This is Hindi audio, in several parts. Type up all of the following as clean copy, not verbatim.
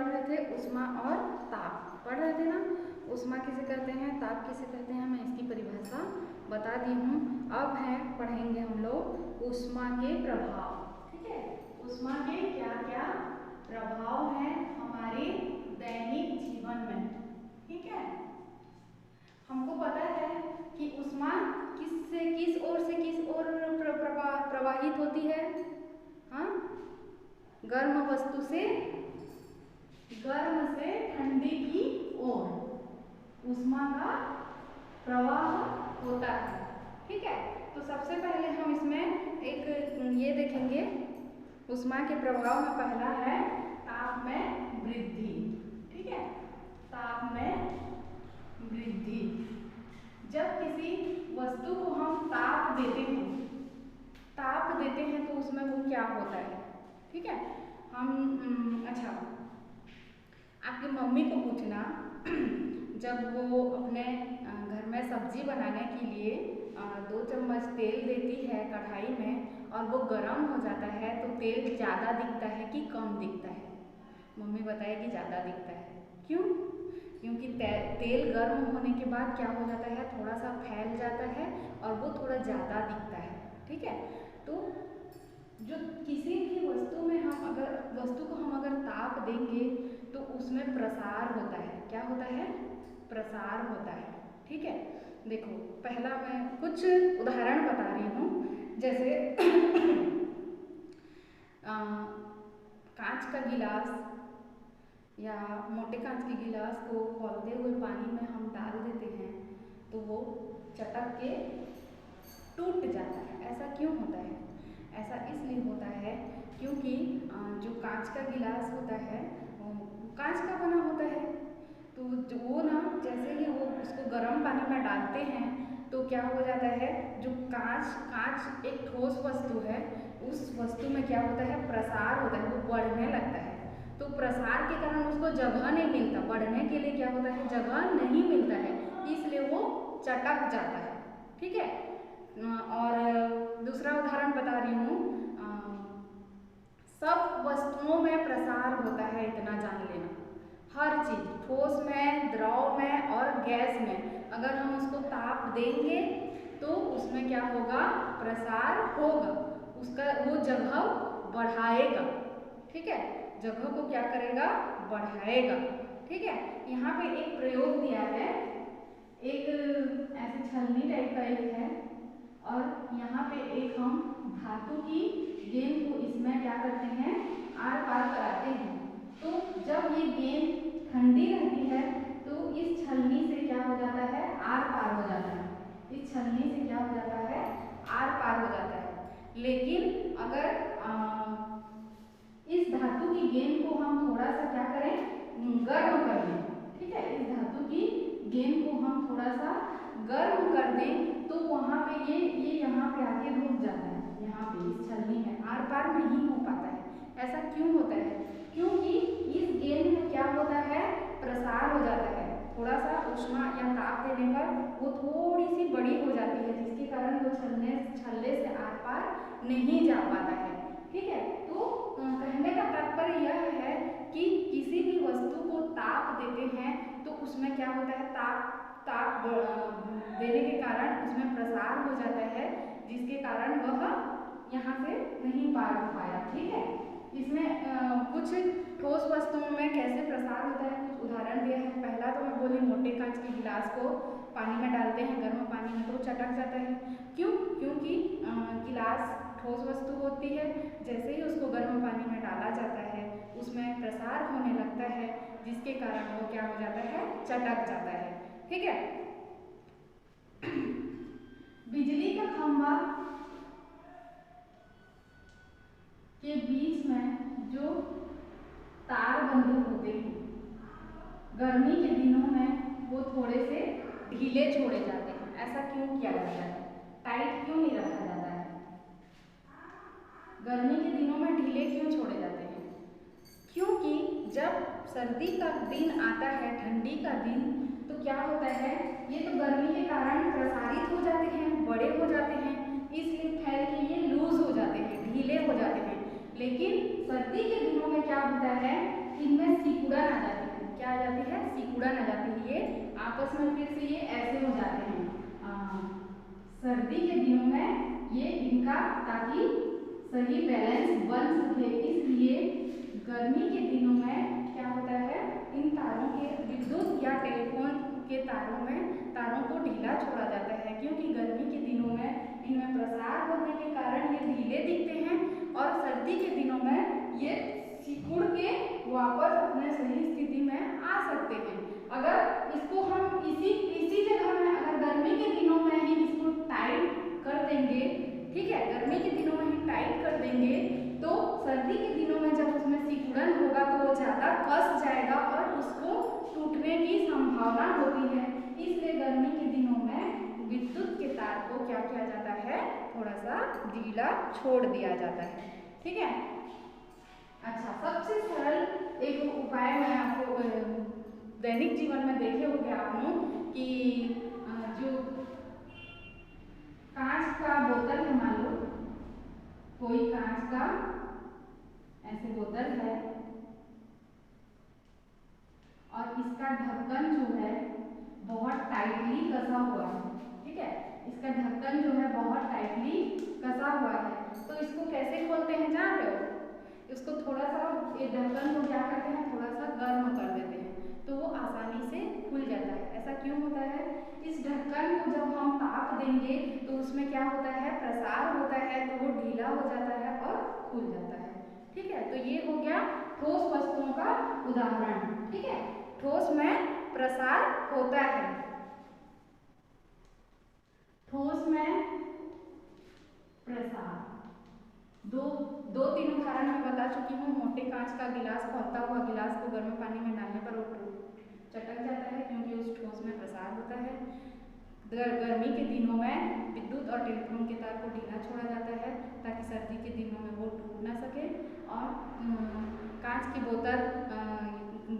पढ़ रहे थे ऊष्मा और ताप, पढ़ रहे थे ना। ऊष्मा किसे कहते हैं, ताप किसे कहते हैं, मैं इसकी परिभाषा बता दी हूँ। अब है पढ़ेंगे हम लोग ऊष्मा के प्रभाव। ठीक है, ऊष्मा के क्या क्या प्रभाव हैं हमारे दैनिक जीवन में। ठीक है, हमको पता है कि ऊष्मा किस ओर से किस ओर प्रवाहित होती है। हाँ, गर्म वस्तु से गर्म से ठंडी की ओर ऊष्मा का प्रवाह होता है। ठीक है, तो सबसे पहले हम इसमें एक ये देखेंगे, ऊष्मा के प्रभाव में पहला है ताप में वृद्धि। ठीक है, ताप में वृद्धि। जब किसी वस्तु को हम ताप देते हैं तो उसमें वो क्या होता है। ठीक है, हम अच्छा, आपकी मम्मी को पूछना जब वो अपने घर में सब्जी बनाने के लिए 2 चम्मच तेल देती है कढ़ाई में और वो गर्म हो जाता है तो तेल ज़्यादा दिखता है कि कम दिखता है। मम्मी बताए कि ज़्यादा दिखता है। क्यों? क्योंकि तेल गर्म होने के बाद क्या हो जाता है, थोड़ा सा फैल जाता है और वो थोड़ा ज़्यादा दिखता है। ठीक है, तो जो किसी भी वस्तु में वस्तु को हम अगर ताप देंगे तो उसमें प्रसार होता है। क्या होता है? प्रसार होता है। ठीक है, देखो पहला मैं कुछ उदाहरण बता रही हूँ। जैसे कांच का गिलास या मोटे कांच के गिलास को खौलते हुए पानी में हम डाल देते हैं तो वो चटक के टूट जाता है। ऐसा क्यों होता है? ऐसा इसलिए होता है क्योंकि जो कांच का गिलास होता है वो कांच का बना होता है, तो जो वो ना जैसे ही वो उसको गर्म पानी में डालते हैं तो क्या हो जाता है, जो कांच एक ठोस वस्तु है, उस वस्तु में क्या होता है, प्रसार होता है, वो बढ़ने लगता है। तो प्रसार के कारण उसको जगह नहीं मिलता, बढ़ने के लिए क्या होता है, जगह नहीं मिलता है, इसलिए वो चटक जाता है। ठीक है, और दूसरा उदाहरण बता रही हूँ, सब वस्तुओं में प्रसार होता है, इतना जान लेना। हर चीज, ठोस में, द्रव में और गैस में अगर हम उसको ताप देंगे तो उसमें क्या होगा, प्रसार होगा, उसका वो जगह बढ़ाएगा। ठीक है, जगह को क्या करेगा, बढ़ाएगा। ठीक है, यहाँ पे एक प्रयोग दिया है, एक ऐसे छलनी टाइप का एक है और यहाँ पे एक हम धातु की गेंद को इसमें क्या करते हैं, आर पार कराते हैं। तो जब ये गेंद ठंडी रहती है तो इस छलनी से क्या हो जाता है, आर पार हो जाता है। इस छलनी से क्या हो जाता है, आर पार हो जाता है। लेकिन अगर इस धातु की गेंद को हम थोड़ा सा क्या करें, गर्म कर दें। ठीक है, इस धातु की गेंद को हम थोड़ा सा गर्म कर दें तो वहाँ पे ये यहाँ पे आके रुक जाता है, यहाँ पे इस छलनी में आर पार नहीं हो पाता है। ऐसा क्यों होता है? क्योंकि इस गेंद में क्या होता है, प्रसार हो जाता है। थोड़ा सा ऊष्मा या ताप देने पर वो थोड़ी सी बड़ी हो जाती है, जिसके कारण वो छल्ले से आर पार नहीं जा पाता है। ठीक है, तो कहने का तात्पर्य यह है कि किसी भी वस्तु को ताप देते हैं तो उसमें क्या होता है, ताप देने के कारण उसमें प्रसार हो जाता है, जिसके कारण वह यहाँ से नहीं पार हो पाया। ठीक है, इसमें कुछ ठोस वस्तुओं में कैसे प्रसार होता है कुछ उदाहरण दिया है। पहला तो मैं बोली, मोटे कांच के गिलास को पानी में डालते हैं, गर्म पानी में, तो चटक जाता है। क्यों? क्योंकि गिलास ठोस वस्तु होती है, जैसे ही उसको गर्म पानी में डाला जाता है उसमें प्रसार होने लगता है, जिसके कारण वो क्या हो जाता है, चटक जाता है। ठीक है, बिजली का खंभा के बीच में जो तार बंधे होते हैं, गर्मी के दिनों में वो थोड़े से ढीले छोड़े जाते हैं। ऐसा क्यों किया जाता है? टाइट क्यों नहीं रखा जाता है? गर्मी के दिनों में ढीले क्यों छोड़े जाते हैं? क्योंकि जब सर्दी का दिन आता है, ठंडी का दिन, तो क्या होता है, ये तो गर्मी के कारण प्रसारित हो जाते हैं, बड़े हो जाते हैं, इसलिए फैल के ये लूज हो जाते हैं, ढीले हो जाते हैं। लेकिन सर्दी के दिनों में क्या होता है, इनमें सिकुड़न आ जाती है। क्या आ जाती है? सिकुड़न आ जाती है। ये आपस में फिर से ये ऐसे हो जाते हैं। सर्दी के दिनों में ये इनका ताकि सही बैलेंस बन सके, इसलिए गर्मी के दिनों में क्या होता है, इन तारों के विद्युत या टेलीफोन के तारों को ढीला छोड़ा जाता है, क्योंकि गर्मी के दिनों में इनमें प्रसार होने के कारण ये ढीले दिखते हैं और सर्दी के दिनों में ये सिकुड़ के वापस अपने सही स्थिति में आ सकते हैं। अगर इसको हम इसी जगह में अगर गर्मी के दिनों में ही इसको टाइट कर देंगे, ठीक है, गर्मी के दिनों में ही टाइट कर देंगे, तो सर्दी के दिनों में जब उसमें सिकुड़न होगा तो वो ज़्यादा कस जाएगा और उसको टूटने की संभावना होती है। इसलिए गर्मी के दिनों में विद्युत के तार को क्या किया जाता है, थोड़ा सा ढीला छोड़ दिया जाता है। ठीक है। अच्छा, सबसे सरल एक उपाय मैं आपको दैनिक जीवन में देखे होंगे आप लोग कि जो कांच का बोतल है, मान लो कोई कांच का ऐसे बोतल है और इसका ढक्कन जो है बहुत टाइटली कसा हुआ है, ठीक है, इसका ढक्कन जो है बहुत टाइटली कसा हुआ है, तो इसको कैसे खोलते हैं जान रहे हो? इसको थोड़ा सा ये ढक्कन को क्या करते हैं, थोड़ा सा गर्म कर देते हैं तो वो आसानी से खुल जाता है। ऐसा क्यों होता है? इस ढक्कन को जब हम ताप देंगे तो उसमें क्या होता है, प्रसार होता है, तो वो ढीला हो जाता है और खुल जाता है। ठीक है, तो ये हो गया ठोस वस्तुओं का उदाहरण। ठीक है, ठोस में प्रसार होता है। ठोस में प्रसार दो तीन उदाहरण मैं बता चुकी हूँ। मोटे कांच का गिलास, खोलता हुआ गिलास को गर्म पानी में डालने पर वो चटक जाता है क्योंकि उस ठोस में प्रसार होता है। गर्मी के दिनों में विद्युत और टेलीफोन के तार को ढीला छोड़ा जाता है ताकि सर्दी के दिनों में वो टूट ना सके। और कांच की बोतल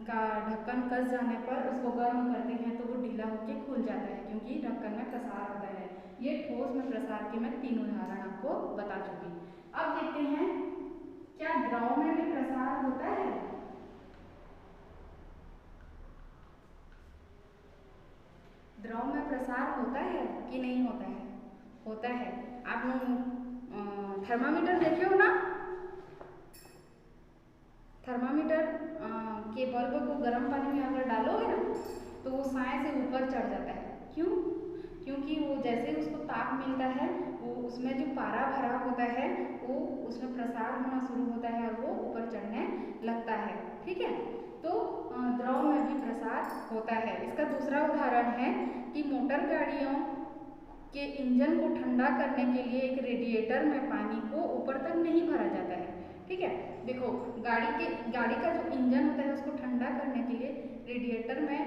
का ढक्कन कस जाने पर उसको गर्म करते हैं तो वो ढीला होकर खुल जाता है क्योंकि ढक्कन में प्रसार होता है। ये ठोस में प्रसार के मैं 3 उदाहरण आपको बता चुकी। अब देखते हैं क्या द्रव में भी प्रसार होता है। द्रव में प्रसार होता है कि नहीं होता है? होता है। आप लोग थर्मामीटर देखे हो ना? थर्मामीटर के बल्ब को गर्म पानी में अगर डालोगे ना तो वो साए से ऊपर चढ़ जाता है। क्यों? क्योंकि वो जैसे उसको ताप मिलता है वो उसमें जो पारा भरा होता है वो उसमें प्रसार होना शुरू होता है और वो ऊपर चढ़ने लगता है। ठीक है, तो द्रव में भी प्रसार होता है। इसका दूसरा उदाहरण है कि मोटर गाड़ियों के इंजन को ठंडा करने के लिए एक रेडिएटर में पानी को ऊपर तक नहीं भरा जाता है। ठीक है, देखो गाड़ी का जो इंजन होता है उसको ठंडा करने के लिए रेडिएटर में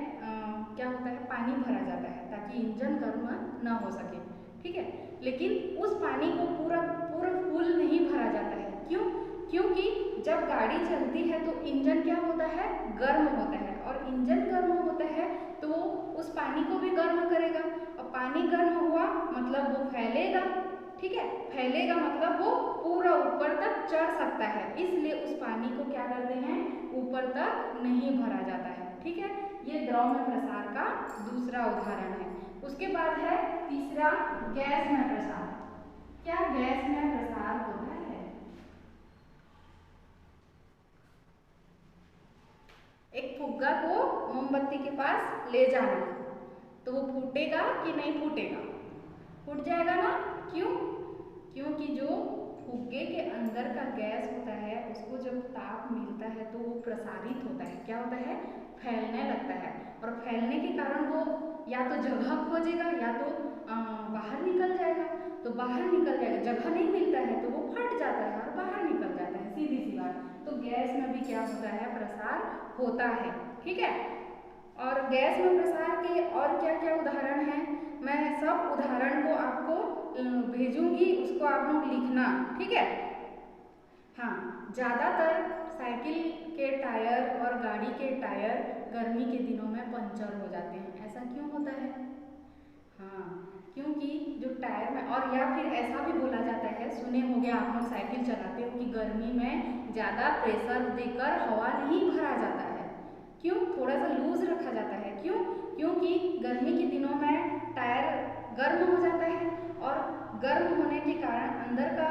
क्या होता है, पानी भरा जाता है ताकि इंजन गर्म ना हो सके। ठीक है, लेकिन उस पानी को पूरा फुल नहीं भरा जाता है। क्यों? क्योंकि जब गाड़ी चलती है तो इंजन क्या होता है, गर्म होता है, और इंजन गर्म होता है तो वो उस पानी को भी गर्म करेगा और पानी गर्म हुआ मतलब वो फैलेगा। ठीक है, फैलेगा मतलब वो पूरा ऊपर तक चढ़ सकता है, इसलिए उस पानी को क्या करते हैं, ऊपर तक नहीं भरा जाता है। ठीक है, ये द्रव में प्रसार का दूसरा उदाहरण है। उसके बाद है तीसरा, गैस में प्रसार। क्या गैस में प्रसार होता है? एक फुग्गा को मोमबत्ती के पास ले जाना तो वो फूटेगा कि नहीं फूटेगा? फूट जाएगा ना। क्यों? क्योंकि जो फुग्गे के अंदर का गैस होता है उसको जब ताप मिलता है तो वो प्रसारित होता है, क्या होता है, फैलने लगता है, और फैलने के कारण वो या तो जगह खोजेगा या तो बाहर निकल जाएगा। तो बाहर निकल जाएगा, जगह नहीं मिलता है तो वो फट जाता है और बाहर निकल जाता है, सीधी सी बात। तो गैस में भी क्या होता है, प्रसार होता है। ठीक है, और गैस में प्रसार के और क्या क्या उदाहरण हैं, मैं सब उदाहरण को आपको भेजूंगी, उसको आप लोग लिखना। ठीक है। हाँ, ज़्यादातर साइकिल के टायर और गाड़ी के टायर गर्मी के दिनों में पंचर हो जाते हैं। ऐसा क्यों होता है? हाँ, क्योंकि जो टायर में, और या फिर ऐसा भी बोला जाता है, सुने होंगे आप लोग साइकिल चलाते हो कि गर्मी में ज़्यादा प्रेशर देकर हवा नहीं भरा जाता है, क्यों थोड़ा सा लूज रखा जाता है? क्यों? क्योंकि गर्मी के दिनों में टायर गर्म हो जाता है और गर्म होने के कारण अंदर का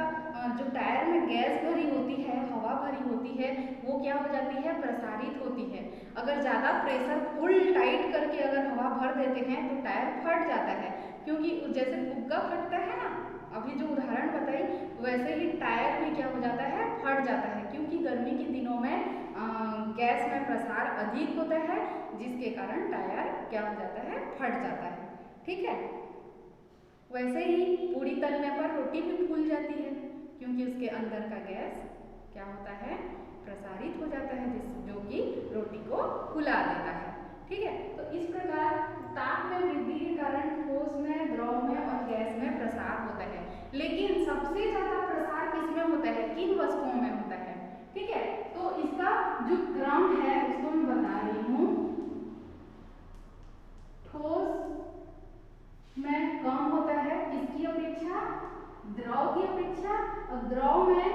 जो टायर में गैस भरी होती है, हवा भरी होती है, वो क्या हो जाती है? प्रसारित होती है। अगर ज़्यादा प्रेशर फुल टाइट करके अगर हवा भर देते हैं तो टायर फट जाता है, क्योंकि जैसे फुग्गा फटता है ना, अभी जो उदाहरण बताई वैसे ही टायर भी क्या हो जाता है? फट जाता है, क्योंकि गर्मी के दिनों में गैस में प्रसार अधिक होता है, जिसके कारण टायर क्या हो जाता है? फट जाता है। ठीक है। वैसे ही पूरी तलने पर रोटी भी फूल जाती है, क्योंकि उसके अंदर का गैस क्या होता है? प्रसारित हो जाता है, जो कि रोटी को फुला देता है। ठीक है। तो इस प्रकार ताप में वृद्धि के कारण ठोस में, द्रव में और गैस में प्रसार होता है। लेकिन सबसे ज्यादा प्रसार किसमें होता है? किन वस्तुओं में होता है? ठीक है। तो इसका जो क्रम है उसको मैं बता रही हूँ। ठोस में कम होता है किसकी अपेक्षा? द्रव की अपेक्षा, और द्रव में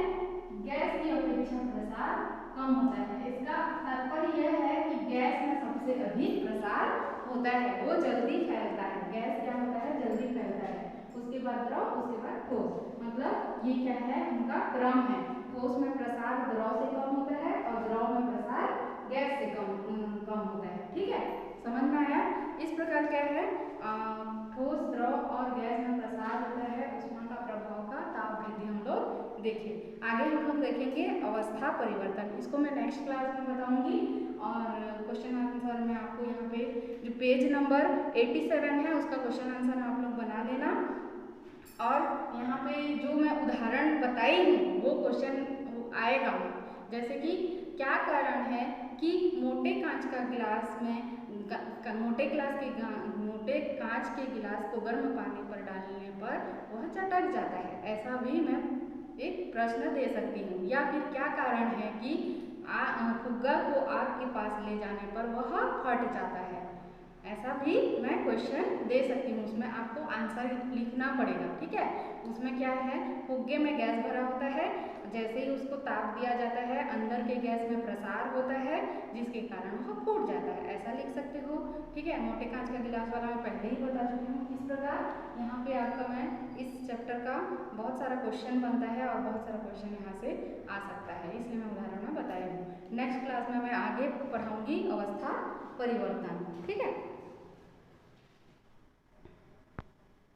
गैस की अपेक्षा प्रसार कम होता है। इसका तात्पर्य यह है कि गैस में सबसे अधिक प्रसार होता है, वो जल्दी फैलता है। गैस क्या होता है? जल्दी फैलता है, उसके बाद द्रव, उसके बाद ठोस। मतलब ये क्या है? उनका क्रम है। ठोस में प्रसार द्रव से कम होता है और द्रव में प्रसार गैस से कम होता है। ठीक है, समझ में आया? इस प्रकार क्या है? ठोस, द्रव और गैस में प्रसार होता है ऊष्मा का प्रभाव का ताप वृद्धि हम लोग देखे। आगे हम लोग देखेंगे अवस्था परिवर्तन। इसको मैं नेक्स्ट क्लास में बताऊंगी। और क्वेश्चन आंसर में आपको यहाँ पे जो पेज नंबर 87 है उसका क्वेश्चन आंसर आप लोग बना लेना। और यहाँ पे जो मैं उदाहरण बताई हूँ वो क्वेश्चन आएगा, जैसे कि क्या कारण है कि मोटे कांच का गिलास में मोटे कांच के गिलास को गर्म पानी पर डालने पर वह चटक जाता है। ऐसा भी मैं एक प्रश्न दे सकती हूँ। या फिर क्या कारण है कि फुग्गा को आग के पास ले जाने पर वह फट जाता है। ऐसा भी मैं क्वेश्चन दे सकती हूँ, उसमें आपको आंसर लिखना पड़ेगा। ठीक है। उसमें क्या है? फुग्गे में गैस भरा होता है, जैसे ही उसको ताप दिया जाता है अंदर के गैस में प्रसार होता है, जिसके कारण वह फूट जाता है। ऐसा लिख सकते हो। ठीक है। मोटे कांच का गिलास वाला मैं पहले ही बता चुकी हूँ। इस प्रकार यहाँ पे आपका मैं इस चैप्टर का बहुत सारा क्वेश्चन बनता है और बहुत सारा क्वेश्चन यहाँ से आ सकता है, इसलिए मैं उदाहरण में बताई हूँ। नेक्स्ट क्लास में मैं आगे पढ़ाऊँगी अवस्था परिवर्तन। ठीक है।